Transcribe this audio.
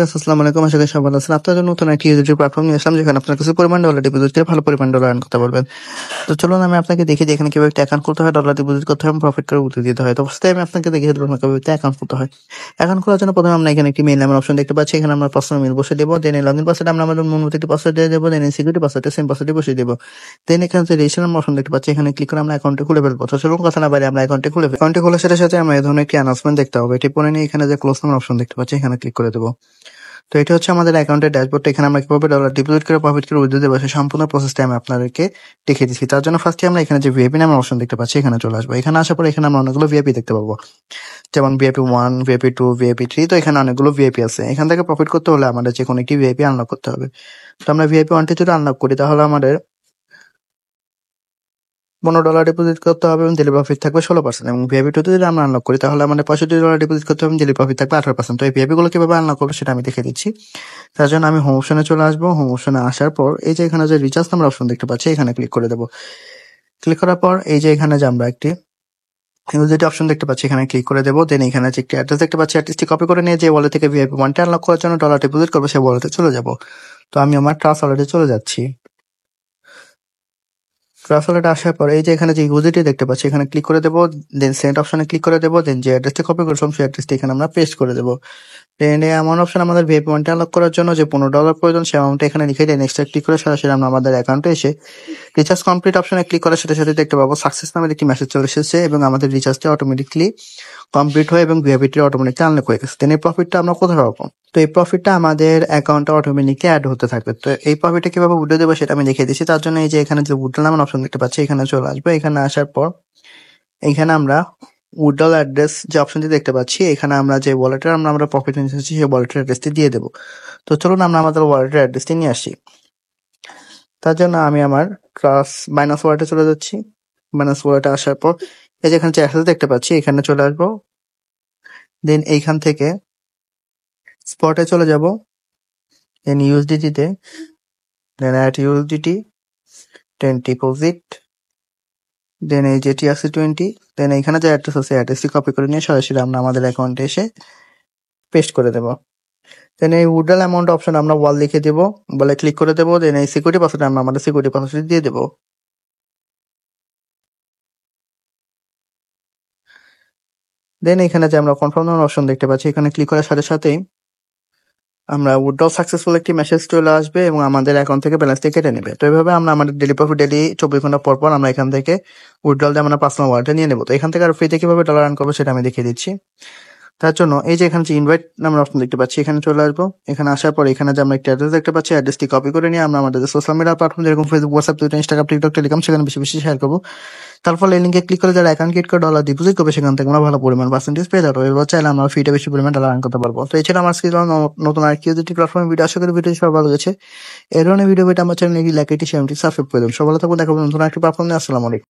আসসালামু আলাইকুম, আশা করি সবাই ভালো আছেন। আপনার জন্য নতুন একটি ইউটিউব প্ল্যাটফর্ম নিয়ে আসলাম, যেখানে আপনার কিছু পরিমাণ ডলার ডিপোজিট করে ভালো পরিমাণ ডলার আর্ন করতে পারবেন। তো চলুন আমি আপনাকে দেখিয়ে দিই এখানে কিভাবে একটা অ্যাকাউন্ট খুলতে হয়, ডলার ডিপোজিট করতে হয় এবং প্রফিট করে উঠিয়ে দিতে হয়। তো ফার্স্টে আমি আপনাকে দেখিয়ে দেবো কিভাবে একটা অ্যাকাউন্ট খুলতে হয়। অ্যাকাউন্ট খোলার জন্য প্রথমে আমরা এখানে একটি মেইল নামের অপশন দেখতে পাচ্ছি। এখানে আমরা পার্সোনাল মেইল বসিয়ে দেবো। দেন লগইন পাসওয়ার্ড আমরা আমাদের মন মতো একটি পাসওয়ার্ড দিয়ে দেবো। দেন সিকিউরিটি পাসওয়ার্ডটা সেম পাসওয়ার্ডে বসিয়ে দেবো। দেন এখানে যে রেজিস্ট্রেশন অপশন দেখতে পাচ্ছি, এখানে ক্লিক করে আমরা অ্যাকাউন্টে খুলে ফেলবো। তো চলুন কথা না বাইরে আমরা অ্যাকাউন্টে খুলে ফেলবো। অ্যাকাউন্টে খোলার সাথে সাথে আমরা এই ধরনের একটি অ্যানাউন্সমেন্ট দেখতে হবে। এটি পরে নিয়ে এখানে যে ক্লোজ নামের অপশন দেখতে পাচ্ছি, এখানে ক্লিক করে দেবো। তো এটা হচ্ছে আমাদের অ্যাকাউন্টের ড্যাশবোর্ডটা। এখানে আমরা কিভাবে ডলার ডিপোজিট করে প্রফিট করে উইথড্র দেবো সেই সম্পূর্ণ প্রসেসটা আমি আপনাদেরকে দেখিয়ে দিচ্ছি। তার জন্য ফার্স্টে আমরা এখানে যে ভিআইপি নামের অপশন দেখতে পাচ্ছি, এখানে চলে আসবো। এখানে আসার পর এখানে আমরা অনেকগুলো ভিআইপি দেখতে পাবো, যেমন ভিআইপি 1, ভিআইপি 2, ভিআইপি 3। তো এখানে অনেকগুলো ভিআইপি আছে। এখান থেকে প্রফিট করতে হলে আমাদের যে কোনো একটি ভিআইপি আনলক করতে হবে। তো আমরা ভিআইপি 1টি যদি আনলক করি, তাহলে আমাদের $15 ডিপোজিট করতে হবে এবং ডেইলি প্রফিট থাকবে 16%। এবং ভিআইপি 2 যদি আমরা আনলক করি, তাহলে আমাদের $65 ডিপোজিট করতে হবে এবং ডেইলি প্রফিট থাকবে 18%। তো এই ভিআইপি গুলো কিভাবে আনলক করবো সেটা আমি দেখে দিচ্ছি। তার জন্য আমি হোম অপশনে চলে আসবো। হোম অপশনে আসার পর এই যে এখানে যে রিচার্জ নাম্বার অপশন দেখতে পাচ্ছি, এখানে ক্লিক করে দেবো। ক্লিক করার পর এই যে এখানে যে আমরা একটি ইউজিটি অপশন দেখতে পাচ্ছি, এখানে ক্লিক করে দেবো। দেন এখানে যে একটি অ্যাড্রেস দেখতে পাচ্ছি, অ্যাড্রেসটি কপি করে নিয়ে যে ওয়ালেট থেকে ভিআইপি 1টি আনলক করার জন্য ডলার ডিপোজিট করবো সেই ওয়ালেটে চলে যাবো। তো আমি আমার ট্রাস্ট ওয়ালেটে চলে যাচ্ছি। ট্রাস্ট ওয়ালেটে আসার পর এই যে এখানে যে ইউজিটি দেখতে পাচ্ছি, এখানে ক্লিক করে দেবো। দেন সেন্ড অপশনে ক্লিক করে দেবো। দেন যে অ্যাড্রেসটি কপি করেছিলাম সেই অ্যাড্রেসটি এখানে আমরা পেস্ট করে দেবো। দেন এমন অপশন আমাদের ভিআইপি 1টি আনলক করার জন্য যে $15 প্রয়োজন সেই অ্যামাউন্টটা এখানে লিখে দিয়ে নেক্সট ক্লিক করে সরাসরি আমরা আমাদের অ্যাকাউন্টে এসে রিচার্জ কমপ্লিট অপশনে ক্লিক করার সাথে সাথে দেখতে পাবো সাকসেস নামের একটি মেসেজ চলে এসেছে এবং আমাদের রিচার্জটি অটোমেটিকলি কমপ্লিট হয়ে এবং ভিআইপিটি অটোমেটিকলি আনলক হয়ে গেছে। দেন এই প্রফিটটা আমরা কোথায় পাবো? তো এই প্রফিটটা আমাদের অ্যাকাউন্টে অটোমেটিকলি অ্যাড হতে থাকবে। তো এই প্রফিটটা কিভাবে উঠে দেবো সেটা আমি দেখিয়ে দিচ্ছি। তার জন্য এই যে এখানে যে উইথড্র নামের অপশন দেখতে পাচ্ছি, এখানে চলে আসবে। এখানে আসার পর এখানে আমরা উইথড্রল অ্যাড্রেস যে অপশনটি দেখতে পাচ্ছি, এখানে আমরা যে ওয়ালেটের আমরা প্রফিট নিয়েছি সেই ওয়ালেটের অ্যাড্রেসটি দিয়ে দেবো। তো চলুন আমরা আমাদের ওয়ালেটের অ্যাড্রেসটি নিয়ে আসি। তার জন্য আমি আমার বাইনান্স ওয়ালেটে চলে যাচ্ছি। বাইনান্স ওয়ালেটে আসার পর এই যে এখানে যে অ্যাড্রেস দেখতে পাচ্ছি, এখানে চলে আসবো। দেন এইখান থেকে স্পটে চলে যাব। Then USDT then at USDT, then deposit, then এই যে TRC20। দেন এইখানে যে অ্যাড্রেস আছে অ্যাড্রেসটি কপি করে নিয়ে সরাসরি আমরা আমাদের অ্যাকাউন্টে এসে পেস্ট করে দেবো। দেন এই উইথড্রল অ্যামাউন্ট অপশন আমরা ওয়াল লিখে দেবো, বলে ক্লিক করে দেবো। দেন এই সিকিউরিটি পাসওয়ার্ড আমরা আমাদের সিকিউরিটি পাসওয়ার্ড দিয়ে দেবো। দেন এখানে যে আমরা কনফার্ম নামের অপশন দেখতে পাচ্ছি, এখানে ক্লিক করার সাথে সাথেই আমরা উইথড্রল সাকসেসফুল একটি মেসেজ চলে আসবে এবং আমাদের অ্যাকাউন্ট থেকে ব্যালেন্সটি কেটে নেবে। তো এইভাবে আমরা আমাদের ডেইলি প্রফিট ডেইলি 24 ঘন্টা পর পর আমরা এখান থেকে উইথড্রল দিয়ে আমরা পার্সোনাল ওয়ালেটে নিয়ে নেবো। তো এখান থেকে আর ফ্রিতে কিভাবে ডলার আর্ন করবো সেটা আমি দেখিয়ে দিচ্ছি। তার জন্য এই যে এখানে যে ইনভাইট নামের অপশন দেখতে পাচ্ছি, এখানে চলে আসবো। এখানে আসার পর এখানে যে আমরা একটা অ্যাড্রেস দেখতে পাচ্ছি, অ্যাড্রেসটি কপি করে নিয়ে আমরা আমাদের সোশ্যাল মিডিয়া প্ল্যাটফর্ম যেরকম Facebook, WhatsApp, Twitter, Instagram, TikTok, Telegram সেখানে বেশি বেশি শেয়ার করবো। তারপর এই লিঙ্কে ক্লিক করে যারা অ্যাকাউন্ট ক্রিয়েট করে ডলার ডিপোজিট করবে সেখান থেকে আমরা ভালো পরিমাণ পার্সেন্টেজ পেয়ে যাবো। এবার চাইলে আমরা ফ্রিতে বেশি পরিমাণ ডলার আর্ন করতে পারবো। তো এছাড়া আমার স্কিল নতুন আর কিউজিটি প্ল্যাটফর্ম ভিডিও, আশা করি ভিডিও সবার ভালো গেছে। এই ধরনের ভিডিও পেতে আমার চ্যানেল লাইক, শেয়ার, সাবস্ক্রাইব করে দেবেন। সব ভালো থাকবেন, দেখা হবে নতুন একটি প্ল্যাটফর্ম নিয়ে। আসসালামু আলাইকুম।